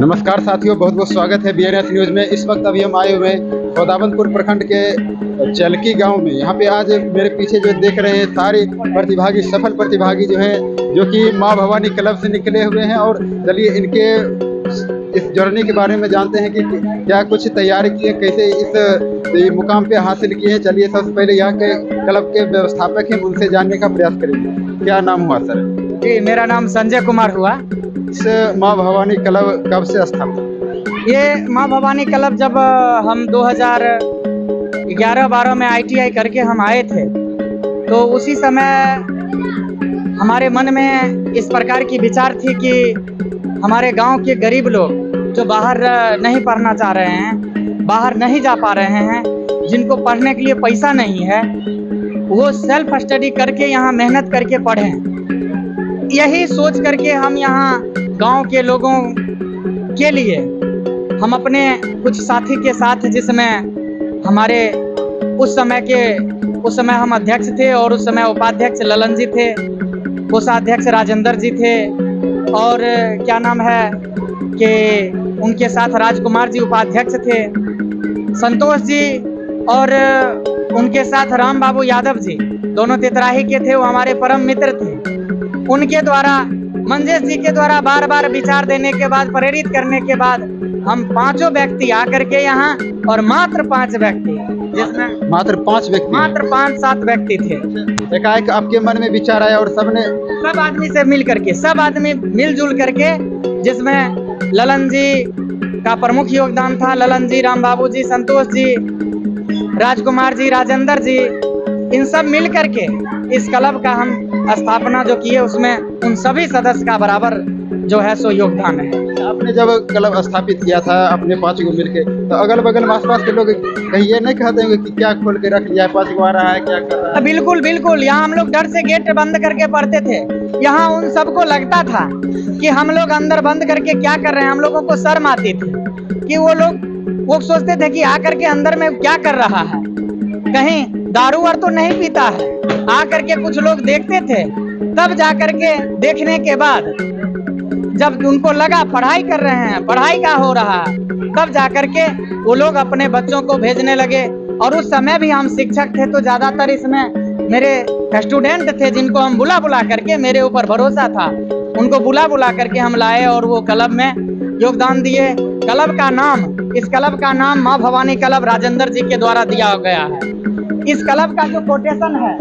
नमस्कार साथियों, बहुत बहुत स्वागत है BNS न्यूज़ में। इस वक्त अभी हम आए हुए हैं खोदावंदपुर प्रखंड के चलकी गांव में। यहाँ पे आज मेरे पीछे जो देख रहे हैं सारे प्रतिभागी, सफल प्रतिभागी जो हैं, जो कि माँ भवानी क्लब से निकले हुए हैं। और चलिए इनके इस जर्नी के बारे में जानते हैं कि क्या कुछ तैयारी की है, कैसे इस मुकाम पे हासिल किए हैं। चलिए सबसे पहले यहाँ के क्लब के व्यवस्थापक हैं, उनसे जानने का प्रयास करेंगे। क्या नाम हुआ सर? जी, मेरा नाम संजय कुमार हुआ। इस माँ भवानी क्लब कब से स्थापित? ये माँ भवानी क्लब जब हम 2011-12 में ITI करके हम आए थे, तो उसी समय हमारे मन में इस प्रकार की विचार थी कि हमारे गांव के गरीब लोग जो बाहर नहीं पढ़ना चाह रहे हैं, बाहर नहीं जा पा रहे हैं, जिनको पढ़ने के लिए पैसा नहीं है, वो सेल्फ स्टडी करके यहाँ मेहनत करके पढ़ें। यही सोच करके हम यहाँ गांव के लोगों के लिए हम अपने कुछ साथी के साथ, जिसमें हमारे उस समय हम अध्यक्ष थे और उस समय उपाध्यक्ष ललन जी थे, कोषाध्यक्ष राजेंद्र जी थे, और क्या नाम है कि उनके साथ राजकुमार जी उपाध्यक्ष थे, संतोष जी और उनके साथ राम बाबू यादव जी, दोनों तेतराही के थे, वो हमारे परम मित्र थे। उनके द्वारा, मंजेश जी के द्वारा बार बार विचार देने के बाद, प्रेरित करने के बाद हम पांचों व्यक्ति आकर के यहाँ, और मात्र 5 व्यक्ति, जिसमें मात्र 5-7 व्यक्ति थे। एकाएक आपके मन में विचार आया और सब आदमी से मिल करके, सब आदमी मिलजुल करके, जिसमें ललन जी का प्रमुख योगदान था। ललन जी, राम बाबू जी, संतोष जी, राजकुमार जी, राजेंद्र जी, इन सब मिल करके इस क्लब का हम स्थापना जो किए, उसमें उन सभी सदस्य का बराबर जो है सो योगदान है। आपने जब क्लब स्थापित किया था अपने 5 को मिलके, तो अगल बगल में आसपास के लोग कहीं ये नहीं कहते होंगे कि क्या खोल के रख लिया है, 5 को आ रहा है, क्या कर रहा है? बिल्कुल बिल्कुल, यहाँ हम लोग डर से गेट बंद करके पढ़ते थे। यहाँ उन सबको लगता था कि हम लोग अंदर बंद करके क्या कर रहे हैं। हम लोगों को शर्म आती थी कि वो सोचते थे कि आकर के अंदर में क्या कर रहा है, कहीं दारू वार तो नहीं पीता है। आकर के कुछ लोग देखते थे, तब जाकर के देखने के बाद जब उनको लगा पढ़ाई कर रहे हैं, पढ़ाई का हो रहा है, तब जाकर के वो लोग अपने बच्चों को भेजने लगे। और उस समय भी हम शिक्षक थे, तो ज्यादातर इसमें मेरे स्टूडेंट थे, जिनको हम बुला करके, मेरे ऊपर भरोसा था, उनको बुला करके हम लाए और वो क्लब में योगदान दिए। इस क्लब का नाम माँ भवानी क्लब राजेंद्र जी के द्वारा दिया गया है। इस क्लब का जो कोटेशन है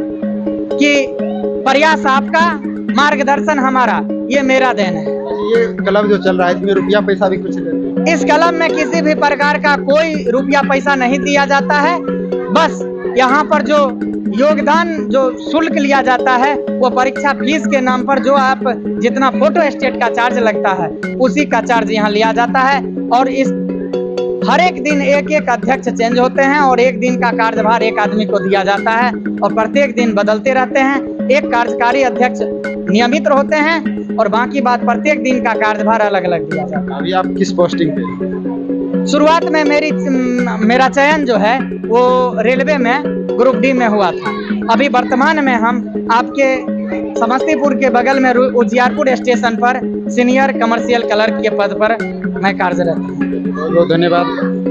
कि प्रयास आपका, मार्गदर्शन हमारा, ये मेरा देन है। ये क्लब जो चल रहा है, इसमें रुपया पैसा भी कुछ देते हैं? इस क्लब में किसी भी प्रकार का कोई रुपया पैसा नहीं दिया जाता है। बस यहाँ पर जो योगदान, जो शुल्क लिया जाता है, वो परीक्षा फीस के नाम पर जो आप जितना फोटो स्टेट का चार्ज लगता है, उसी का चार्ज यहाँ लिया जाता है। और इस हर एक दिन एक अध्यक्ष चेंज होते हैं, और एक दिन का कार्यभार एक आदमी को दिया जाता है, और प्रत्येक दिन बदलते रहते हैं। एक कार्यकारी अध्यक्ष नियमित होते हैं, और बाकी बात प्रत्येक दिन का कार्यभार अलग अलग दिया जाता है। अभी आप किस पोस्टिंग पे? शुरुआत में मेरा चयन जो है वो रेलवे में ग्रुप D में हुआ था। अभी वर्तमान में हम आपके समस्तीपुर के बगल में उजियारपुर स्टेशन पर सीनियर कमर्शियल क्लर्क के पद पर मैं कार्यरत हूँ। बहुत बहुत धन्यवाद।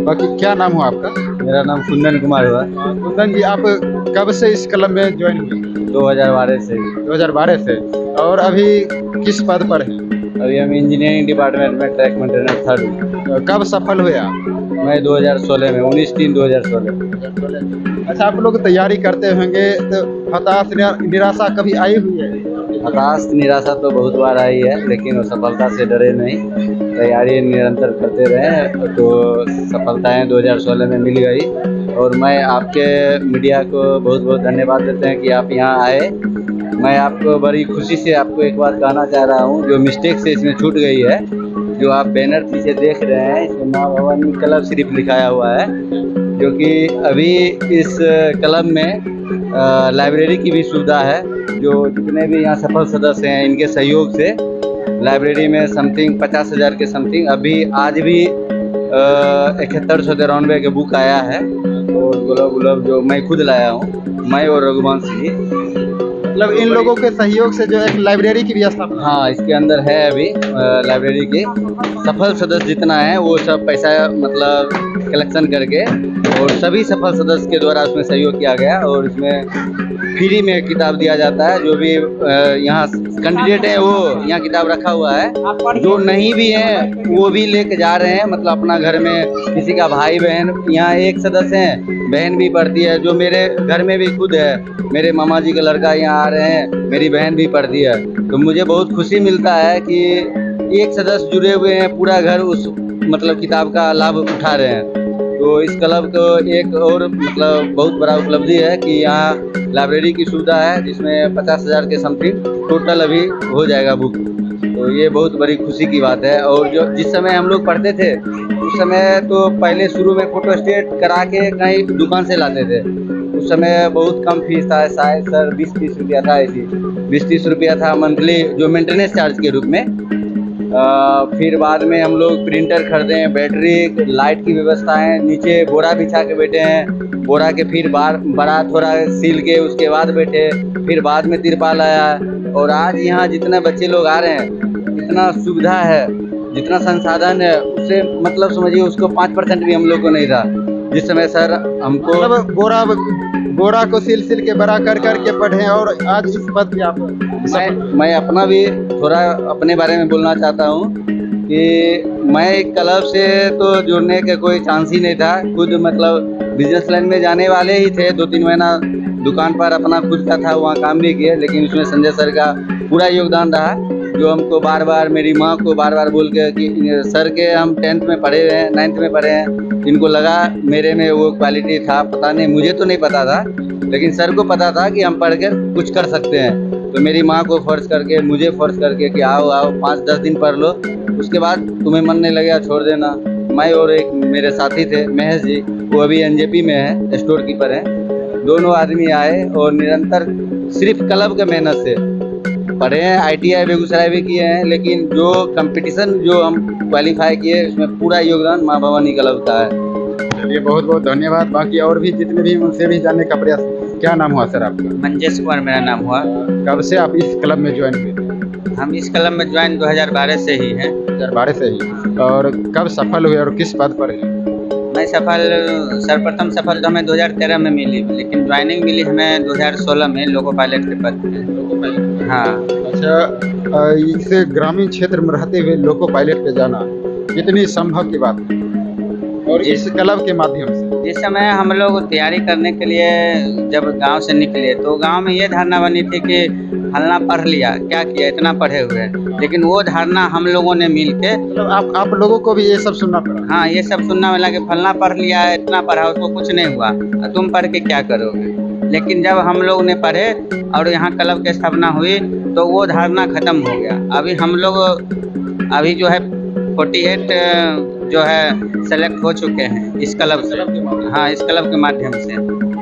बाकी क्या नाम हुआ आपका? मेरा नाम कुंदन कुमार हुआ। कुंदन जी, आप कब से इस क्लब में ज्वाइन हुए? 2012 से। 2012 से। और अभी किस पद पर हैं? अभी हम इंजीनियरिंग डिपार्टमेंट में ट्रैक मेंटेनेंस 3rd। कब सफल हुए आप? मैं 2016 में, 19/3/2016। अच्छा, आप लोग तैयारी करते होंगे, तो हताश निराशा कभी आई हुई है? हताश निराशा तो बहुत बार आई है, लेकिन वो सफलता से डरे नहीं, तैयारी निरंतर करते रहे, तो सफलताएं 2016 में मिल गई। और मैं आपके मीडिया को बहुत बहुत धन्यवाद देते हैं कि आप यहाँ आए। मैं आपको बड़ी खुशी से आपको एक बात कहना चाह रहा हूँ, जो मिस्टेक से इसमें छूट गई है, जो आप बैनर पीछे देख रहे हैं, इसमें माँ भवानी क्लब सिर्फ लिखाया हुआ है, जो कि अभी इस क्लब में लाइब्रेरी की भी सुविधा है। जो जितने भी यहाँ सफल सदस्य हैं, इनके सहयोग से लाइब्रेरी में समथिंग 50,000 के समथिंग अभी आज भी 7193 के बुक आया है। और गुलाब जो मैं खुद लाया हूँ, मैं और रघुवंश जी। मतलब इन लोगों के सहयोग से जो एक लाइब्रेरी की व्यवस्था बना। हाँ, इसके अंदर है अभी लाइब्रेरी की सफल सदस्य जितना है वो सब पैसा मतलब कलेक्शन करके और सभी सफल सदस्य के द्वारा उसमें सहयोग किया गया और इसमें फ्री में किताब दिया जाता है। जो भी यहाँ कैंडिडेट है वो यहाँ किताब रखा हुआ है, जो नहीं भी है वो भी लेके जा रहे हैं। मतलब अपना घर में किसी का भाई बहन, यहाँ एक सदस्य है बहन भी पढ़ती है, जो मेरे घर में भी खुद है, मेरे मामा जी का लड़का यहाँ आ रहे हैं, मेरी बहन भी पढ़ती है। तो मुझे बहुत खुशी मिलता है कि एक सदस्य जुड़े हुए हैं, पूरा घर उस मतलब किताब का लाभ उठा रहे हैं। तो इस क्लब को एक और मतलब बहुत बड़ा उपलब्धि है कि यहाँ लाइब्रेरी की सुविधा है जिसमें 50,000 के समथिंग टोटल अभी हो जाएगा बुक। तो ये बहुत बड़ी खुशी की बात है। और जो जिस समय हम लोग पढ़ते थे उस समय तो पहले शुरू में फोटो स्टेट करा के कहीं दुकान से लाते थे। उस समय बहुत कम फीस था, शायद सर 20-30 रुपया था, ऐसी 20-30 रुपया था मंथली जो मेंटेनेंस चार्ज के रूप में। फिर बाद में हम लोग प्रिंटर खरीदे हैं, बैटरी लाइट की व्यवस्था है, नीचे बोरा बिछा के बैठे हैं, बोरा के फिर बड़ा थोड़ा सील के उसके बाद बैठे, फिर बाद में तिरपाल आया। और आज यहाँ जितने बच्चे लोग आ रहे हैं इतना सुविधा है, जितना संसाधन है उससे मतलब समझिए उसको 5% भी हम लोग को नहीं था जिस समय सर हमको मतलब बोरा को सिल के बड़ा कर के पढ़े और आज इस पद पे आप। मैं अपना भी थोड़ा अपने बारे में बोलना चाहता हूँ कि मैं एक क्लब से तो जुड़ने का कोई चांस ही नहीं था। खुद मतलब बिजनेस लाइन में जाने वाले ही थे, 2-3 महीना दुकान पर अपना खुद का था, वहाँ काम भी किए, लेकिन उसमें संजय सर का पूरा योगदान रहा, जो हमको बार बार मेरी माँ को बार बार बोल के कि सर के हम 10th में पढ़े हुए हैं, 9th में पढ़े हैं, इनको लगा मेरे में वो क्वालिटी था, पता नहीं, मुझे तो नहीं पता था, लेकिन सर को पता था कि हम पढ़ कर कुछ कर सकते हैं। तो मेरी माँ को फोर्स करके, मुझे फोर्स करके कि आओ 5-10 दिन पढ़ लो, उसके बाद तुम्हें मन नहीं लगेगा छोड़ देना। मैं और एक मेरे साथी थे महेश जी, वो अभी NJP में है, स्टोर कीपर हैं। दोनों आदमी आए और निरंतर सिर्फ क्लब के मेहनत से पढ़े हैं। ITI बेगूसराय भी किए हैं, लेकिन जो कंपटीशन जो हम क्वालिफाई किए उसमें पूरा योगदान माँ भवानी क्लब का है। चलिए बहुत बहुत धन्यवाद। बाकी और भी जितने भी उनसे भी जानने का प्रयास। क्या नाम हुआ सर आपका? मंजेश कुमार मेरा नाम हुआ। कब से आप इस क्लब में ज्वाइन हुए? हम इस क्लब में ज्वाइन 2012 से ही हैं। 2012 से ही। और कब सफल हुए और किस पद पर हैं? मैं सर्वप्रथम सफल तो हमें 2013 में मिली, लेकिन ज्वाइनिंग मिली हमें 2016 में लोको पायलट के पद पे। हाँ। अच्छा, इसे ग्रामीण क्षेत्र में रहते हुए लोको पायलट पे जाना कितनी संभव की बात है? और इस क्लब के माध्यम से जिस समय हम लोग तैयारी करने के लिए जब गांव से निकले तो गांव में ये धारणा बनी थी कि फलना पढ़ लिया, क्या किया, इतना पढ़े हुए, लेकिन वो धारणा हम लोगों ने मिल के मतलब आप लोगों को भी ये सब सुनना पड़ा? हाँ, ये सब सुनना मिला कि फलना पढ़ लिया है, इतना पढ़ा, उसको कुछ नहीं हुआ, तुम पढ़ के क्या करोगे। लेकिन जब हम लोग ने पढ़े और यहाँ क्लब की स्थापना हुई तो वो धारणा खत्म हो गया। अभी हम लोग अभी जो है 48 जो है सेलेक्ट हो चुके हैं इस क्लब से। हाँ, इस क्लब के माध्यम से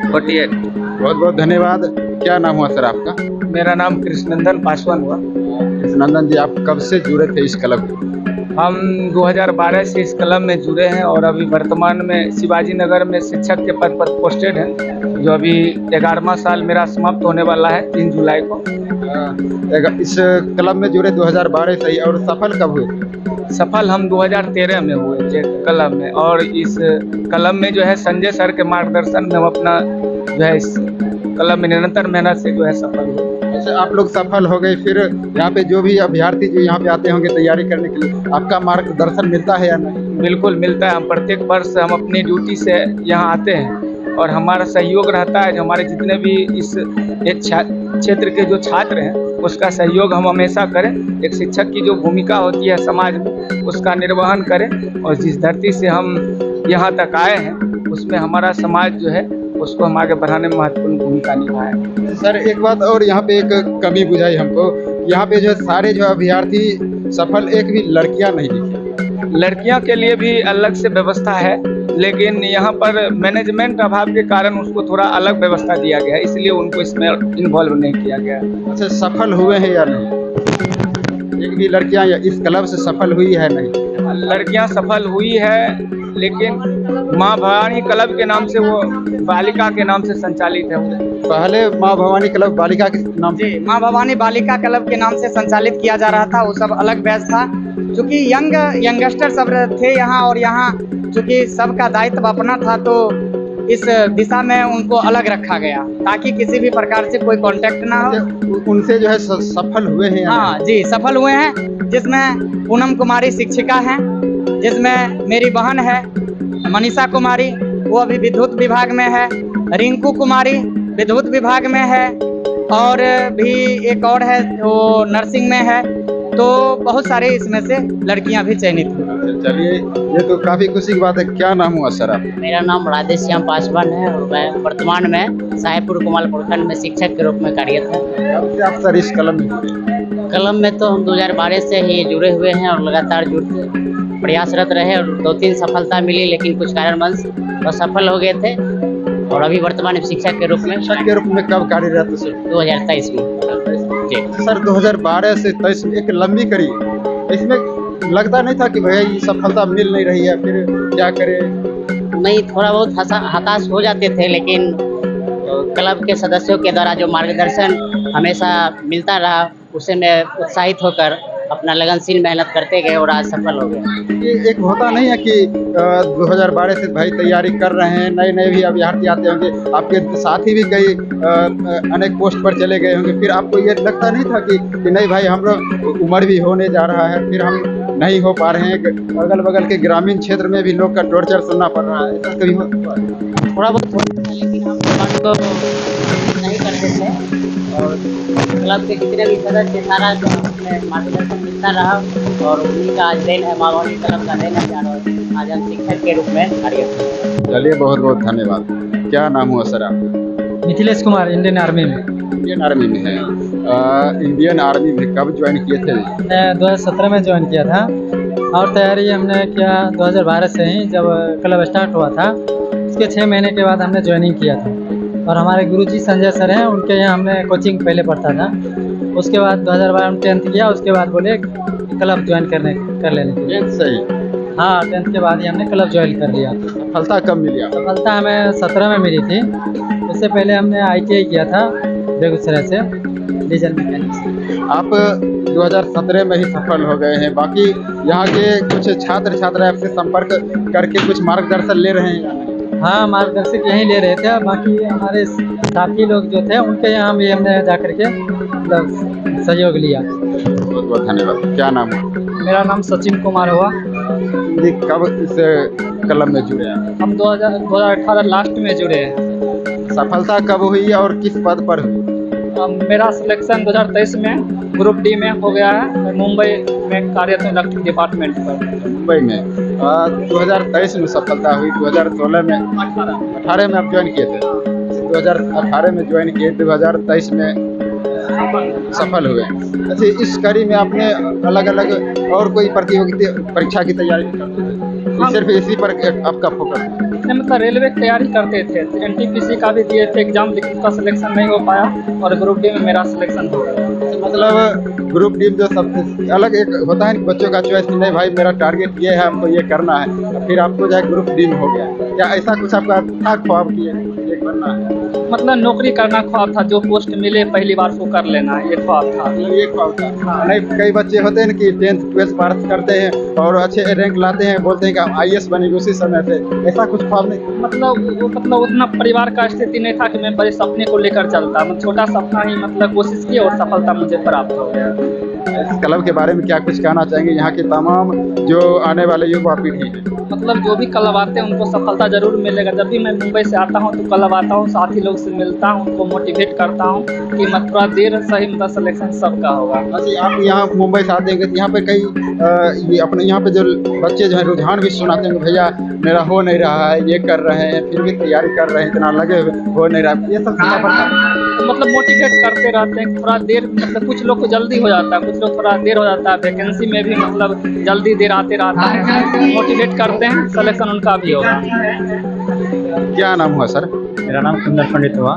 48। बहुत बहुत धन्यवाद। क्या नाम हुआ सर आपका? मेरा नाम कृष्णनंदन पासवान हुआ। कृष्णनंदन जी, आप कब से जुड़े थे इस क्लब में? हम 2012 से इस क्लब में जुड़े हैं और अभी वर्तमान में शिवाजी नगर में शिक्षक के पद पर पोस्टेड हैं, जो अभी 11वां साल मेरा समाप्त होने वाला है 3 जुलाई को। इस क्लब में जुड़े 2012 से ही। और सफल कब हुए थे? सफल हम 2013 में हुए थे क्लब में, और इस क्लब में जो है संजय सर के मार्गदर्शन में हम अपना जो है इस क्लब में निरंतर मेहनत से जो है सफल हुए। अच्छा, आप लोग सफल हो गए, फिर यहाँ पे जो भी अभ्यर्थी जो यहाँ पे आते होंगे तैयारी करने के लिए, आपका मार्गदर्शन मिलता है या नहीं? बिल्कुल मिलता है। हम प्रत्येक वर्ष हम अपनी ड्यूटी से यहाँ आते हैं और हमारा सहयोग रहता है। जो हमारे जितने भी इस क्षेत्र के जो छात्र हैं उसका सहयोग हम हमेशा करें। एक शिक्षक की जो भूमिका होती है समाज में उसका निर्वहन करें, और जिस धरती से हम यहाँ तक आए हैं उसमें हमारा समाज जो है उसको हम आगे बढ़ाने में महत्वपूर्ण भूमिका निभाएं। सर, एक बात और यहाँ पे एक कमी बुझाई हमको, यहाँ पे जो सारे जो अभ्यर्थी सफल, एक भी लड़कियाँ नहीं दिखी। लड़कियों के लिए भी अलग से व्यवस्था है, लेकिन यहाँ पर मैनेजमेंट अभाव के कारण उसको थोड़ा अलग व्यवस्था दिया गया है, इसलिए उनको इसमें इन्वॉल्व नहीं किया गया। अच्छा, सफल हुए हैं या नहीं? एक भी लड़कियाँ इस क्लब से सफल हुई है नहीं? लड़कियां सफल हुई है, लेकिन माँ भवानी क्लब के नाम से वो बालिका के नाम से संचालित है। पहले माँ भवानी क्लब बालिका के नाम से जी, माँ भवानी बालिका क्लब के नाम से संचालित किया जा रहा था। वो सब अलग बैच था, चूँकि यंगस्टर सब थे यहाँ, और यहाँ चूँकि सबका दायित्व अपना था, तो इस दिशा में उनको अलग रखा गया ताकि किसी भी प्रकार से कोई कांटेक्ट ना हो। उनसे जो है सफल हुए हैं। हाँ जी, सफल हुए हैं, जिसमें पूनम कुमारी शिक्षिका हैं, जिसमें मेरी बहन है मनीषा कुमारी, वो अभी विद्युत विभाग में है, रिंकू कुमारी विद्युत विभाग में है, और भी एक और है वो नर्सिंग में है। तो बहुत सारे इसमें से लड़कियां भी चयनित हुई। चलिए, ये तो काफी खुशी की बात है। क्या नाम हुआ सर आप? मेरा नाम राधेश्याम पासवान है और मैं वर्तमान में साहेबपुर कुमाल प्रखंड में शिक्षक के रूप में कार्यरत है। कब से आप सर इस कलम में जुड़े? कलम में तो हम 2012 से ही जुड़े हुए हैं और लगातार जुड़ते प्रयासरत रहे और 2-3 सफलता मिली, लेकिन कुछ कारणवश असफल हो गए थे और अभी वर्तमान में शिक्षक के रूप में शिक्षक के रूप में कब कार्यरत है सर? 2023 में जी। सर 2012 से 23 में एक लंबी करी, इसमें लगता नहीं था कि भैया ये सफलता मिल नहीं रही है, फिर क्या करें? नहीं, थोड़ा बहुत हताश हो जाते थे, लेकिन क्लब के सदस्यों के द्वारा जो मार्गदर्शन हमेशा मिलता रहा, उससे मैं उत्साहित होकर अपना लगनशील मेहनत करते गए और आज सफल हो गए। ये एक होता नहीं है कि 2012 से भाई तैयारी कर रहे हैं, नए नए भी अभ्यर्थी आते होंगे, आपके साथी भी कई अनेक पोस्ट पर चले गए होंगे, फिर आपको ये लगता नहीं था कि नहीं भाई हम लोग उम्र भी होने जा रहा है, फिर हम नहीं हो पा रहे हैं, अगल बगल के ग्रामीण क्षेत्र में भी लोग का टॉर्चर सुनना पड़ रहा है, ऐसा कभी थोड़ा बहुत होता था, लेकिन हम मन को नहीं करते थे और क्लब के जितने भी सदस्य सारा जो हमें मार्गदर्शन मिलता रहा और उन्हीं का आज देन है, माँ भवानी क्लब का देन है और आज हम शिक्षक के रूप में कार्यरत हैं। चलिए, बहुत बहुत धन्यवाद। क्या नाम हुआ सर आप? मिथिलेश कुमार, इंडियन आर्मी में। इंडियन आर्मी में है। इंडियन आर्मी में कब ज्वाइन किए थे? मैं 2017 में ज्वाइन किया था और तैयारी हमने किया 2012 से ही, जब क्लब स्टार्ट हुआ था उसके 6 महीने के बाद हमने ज्वाइनिंग किया था। और हमारे गुरुजी संजय सर हैं, उनके यहाँ हमने कोचिंग पहले पढ़ता था। उसके बाद 2012 में 10th किया, उसके बाद बोले क्लब ज्वाइन कर लेने के लिए। सही। हाँ, 10th के बाद ही हमने क्लब ज्वाइन कर लिया। सफलता कब मिली? सफलता हमें 17 में मिली थी। उससे पहले हमने ITI किया था बेगूसराय से, डीजल मैकेनिक्स। आप 2017 में ही सफल हो गए हैं, बाकी यहाँ के कुछ छात्र छात्रा आपसे संपर्क करके कुछ मार्गदर्शन ले रहे हैं? हाँ, मार्गदर्शक यहीं ले रहे थे, बाकी हमारे साथी लोग जो थे उनके यहाँ भी हमने जा करके मतलब सहयोग लिया। बहुत बहुत धन्यवाद। क्या नाम है? मेरा नाम सचिन कुमार हुआ। ये कब इस क्लब में जुड़े हैं? हम 2018 लास्ट में जुड़े हैं। सफलता कब हुई और किस पद पर हुई? मेरा सिलेक्शन 2023 में ग्रुप डी में हो गया है। मैं मुंबई में कार्यरत हूँ इलेक्ट्रिक डिपार्टमेंट पर। मुंबई में 2023 में सफलता हुई। 2016 में 18 में आप ज्वाइन किए थे। 2018 में ज्वाइन किए, 2023 में सफल हुए। अच्छा, इस कड़ी में आपने अलग अलग और कोई प्रतियोगिता परीक्षा की तैयारी करते थे? सिर्फ इसी पर आपका फोकस? नहीं, मतलब रेलवे की तैयारी करते थे, NTPC का भी दिए थे एग्जाम, लेकिन उसका सिलेक्शन नहीं हो पाया और ग्रुप डी में मेरा सिलेक्शन हो गया। मतलब ग्रुप डी जो सबसे अलग एक होता है कि बच्चों का चॉइस, नहीं भाई मेरा टारगेट ये है, हमको ये करना है, फिर आपको जो है ग्रुप डी में हो गया, या ऐसा कुछ आपका था ख्वाब की एक बनना है? मतलब नौकरी करना ख्वाब था, जो पोस्ट मिले पहली बार वो कर लेना, ये ख्वाब था। ये ख्वाब था। नहीं, कई बच्चे होते हैं कि 10th 12th पास करते हैं और अच्छे रैंक लाते हैं, बोलते हैं कि IAS बनेंगे उसी समय से, ऐसा कुछ ख्वाब नहीं? मतलब उतना परिवार का स्थिति नहीं था कि मैं बड़े सपने को लेकर चलता, मैं छोटा सपना ही मतलब कोशिश की और सफलता मुझे प्राप्त हो गया। इस क्लब के बारे में क्या कुछ कहना चाहेंगे यहाँ के तमाम जो आने वाले युवा पीढ़ी है? मतलब जो भी क्लब आते हैं उनको सफलता जरूर मिलेगा। जब भी मैं मुंबई से आता हूँ तो क्लब आता हूँ, साथी लोग से मिलता हूँ, उनको मोटिवेट करता हूँ कि मत थोड़ा देर सही मतलब सिलेक्शन सबका होगा। अच्छा, आप यहाँ मुंबई से आते हैं तो यहाँ पे कई ये अपने यहाँ पे जो बच्चे जो है रुझान भी सुनाते हैं कि भैया मेरा हो नहीं रहा है, ये कर रहे हैं, फिर भी तैयारी कर रहे हैं, इतना लगे हुए हो नहीं रहा, ये सब मतलब मोटिवेट करते रहते हैं। थोड़ा देर मतलब कुछ लोग को जल्दी हो जाता है, कुछ लोग थोड़ा देर हो जाता है, वैकेंसी में भी मतलब जल्दी देर आते रहता है, मोटिवेट करते हैं, सिलेक्शन उनका भी होगा। क्या नाम हुआ सर? मेरा नाम कुंदन पंडित हुआ।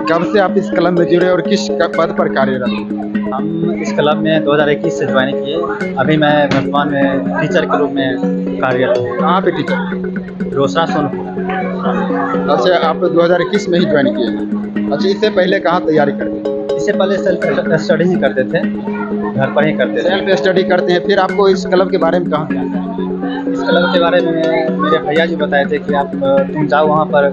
कब से आप इस क्लब में जुड़े और किस पद पर कार्यरत हैं? हम इस क्लब में 2021 से ज्वाइन किए। अभी मैं वर्तमान में टीचर के रूप में कार्यरत हूँ। कहाँ पे टीचर? रोसड़ा सोनपुर। अच्छा, आप 2021 में ही ज्वाइन किए हैं। अच्छा, इससे पहले कहाँ तैयारी करते थे? इससे पहले सेल्फ स्टडी ही करते थे, घर पर ही करते थे। सेल्फ स्टडी करते हैं, फिर आपको इस क्लब के बारे में कहाँ जानकारी? इस क्लब के बारे में मेरे भैया जी बताए थे कि आप तुम जाओ, वहाँ पर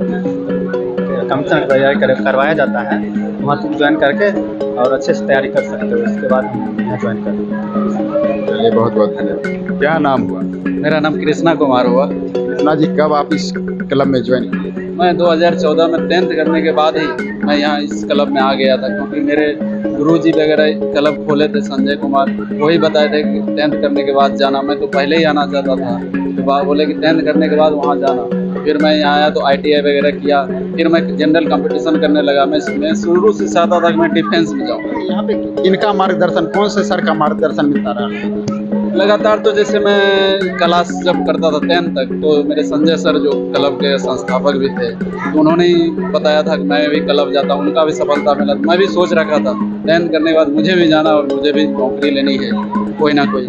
कंपटीशन की तैयारी करवाया जाता है, वहाँ तुम ज्वाइन करके और अच्छे से तैयारी कर सकते हो। इसके बाद हम यहाँ ज्वाइन करते। चलिए, बहुत बहुत धन्यवाद। क्या नाम हुआ? मेरा नाम कृष्णा कुमार हुआ। कृष्णा जी, कब आप इस क्लब में ज्वाइन किए? मैं 2014 में 10th करने के बाद ही मैं यहाँ इस क्लब में आ गया था, क्योंकि मेरे गुरुजी वगैरह क्लब खोले थे, संजय कुमार, वही बताए थे कि 10th करने के बाद जाना। मैं तो पहले ही आना चाहता था, तो बोले कि 10th करने के बाद वहाँ जाना। फिर मैं यहाँ आया तो ITI वगैरह किया, फिर मैं जनरल कंपटीशन करने लगा। मैं शुरू से चाहता था कि मैं डिफेंस में जाऊँ। यहाँ पे इनका मार्गदर्शन, कौन से सर का मार्गदर्शन मिलता रहा? लगातार तो जैसे मैं क्लास जब करता था 10th तक, तो मेरे संजय सर जो क्लब के संस्थापक भी थे, तो उन्होंने ही बताया था कि मैं भी क्लब जाता हूँ। उनका भी सफलता मिला। मैं भी सोच रखा था 10th करने के बाद मुझे भी जाना और मुझे भी नौकरी लेनी है कोई ना कोई।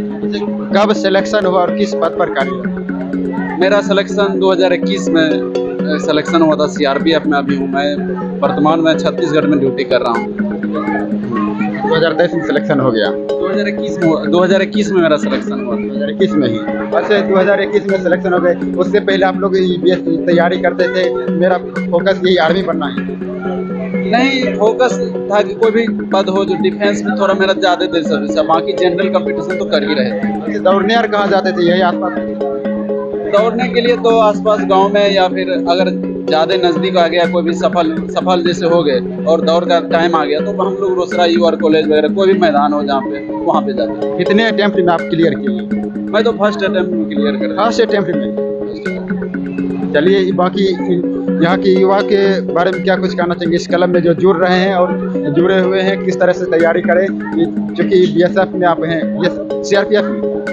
कब सिलेक्शन हुआ और किस पद पर कार्यरत? मेरा सिलेक्शन 2021 में सिलेक्शन हुआ था। CRPF में अभी हूँ मैं। वर्तमान में छत्तीसगढ़ में ड्यूटी कर रहा हूँ। 2023 में सिलेक्शन हो गया? 2021 में मेरा सिलेक्शन हुआ। 2021 में ही? अच्छा, 2021 में सिलेक्शन हो गए। उससे पहले आप लोग तैयारी करते थे, मेरा फोकस यही आर्मी बनना है? नहीं, फोकस था कि कोई भी पद हो, जो डिफेंस में थोड़ा मेरा ज़्यादा दिलचस्पी था। बाकी जनरल कंपटीशन तो कर ही रहे थे। अच्छा, दौड़ने और कहाँ जाते थे? यही आसपास? दौड़ने के लिए तो आसपास गांव में, या फिर अगर ज़्यादा नज़दीक आ गया कोई भी सफल जैसे हो गए और दौड़ का टाइम आ गया, तो हम लोग रोसड़ा UR कॉलेज वगैरह कोई भी मैदान हो जहाँ पे, वहाँ पे जाते हैं। कितने अटेम्प्ट में आप क्लियर किए? मैं तो फर्स्ट अटेम्प्ट में क्लियर कर रहा। फर्स्ट अटेम्प्ट में? चलिए, बाकी यहाँ के युवा के बारे में क्या कुछ कहना चाहेंगे? इस क्लब में जो जुड़ रहे हैं और जुड़े हुए हैं, किस तरह से तैयारी करें? क्योंकि BSF में आप हैं,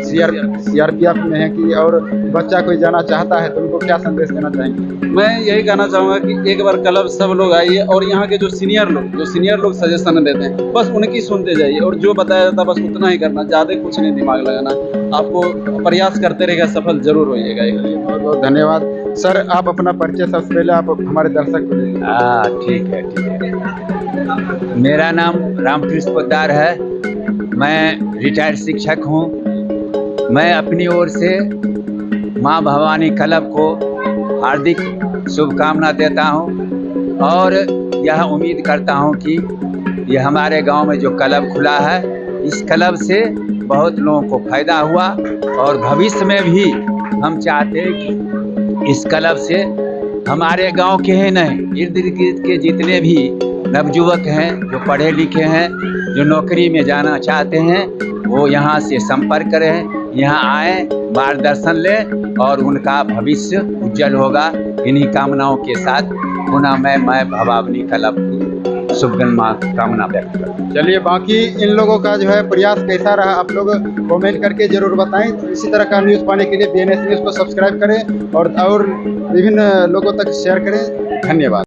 CRPF में हैं कि, और बच्चा कोई जाना चाहता है तो उनको क्या संदेश देना चाहेंगे? मैं यही कहना चाहूँगा कि एक बार क्लब सब लोग आइए, और यहाँ के जो सीनियर लोग सजेशन देते हैं, बस उनकी सुनते जाइए, और जो बताया जाता है बस उतना ही करना, ज़्यादा कुछ नहीं दिमाग लगाना। आपको प्रयास करते रहेगा, सफल जरूर होइएगा। बहुत बहुत धन्यवाद सर। आप अपना परिचय सबसे पहले आप हमारे दर्शक को दीजिए। ठीक है। मेरा नाम रामकृष्ण पोद्दार है। मैं रिटायर्ड शिक्षक हूँ। मैं अपनी ओर से माँ भवानी क्लब को हार्दिक शुभकामना देता हूँ, और यह उम्मीद करता हूँ कि यह हमारे गांव में जो क्लब खुला है, इस क्लब से बहुत लोगों को फायदा हुआ, और भविष्य में भी हम चाहते हैं कि इस क्लब से हमारे गांव के ही नहीं, इर्द गिर्द के जितने भी नवयुवक हैं, जो पढ़े लिखे हैं, जो नौकरी में जाना चाहते हैं, वो यहाँ से संपर्क करें, यहाँ आए, मार्गदर्शन लें, और उनका भविष्य उज्जवल होगा। इन्हीं कामनाओं के साथ पुनः मैं भवानी क्लब की शुभकामना व्यक्त करता हूँ। चलिए, बाकी इन लोगों का जो है प्रयास कैसा रहा, आप लोग कमेंट करके जरूर बताएं। इसी तरह का न्यूज़ पाने के लिए BNS न्यूज़ को सब्सक्राइब करें और विभिन्न लोगों तक शेयर करें। धन्यवाद।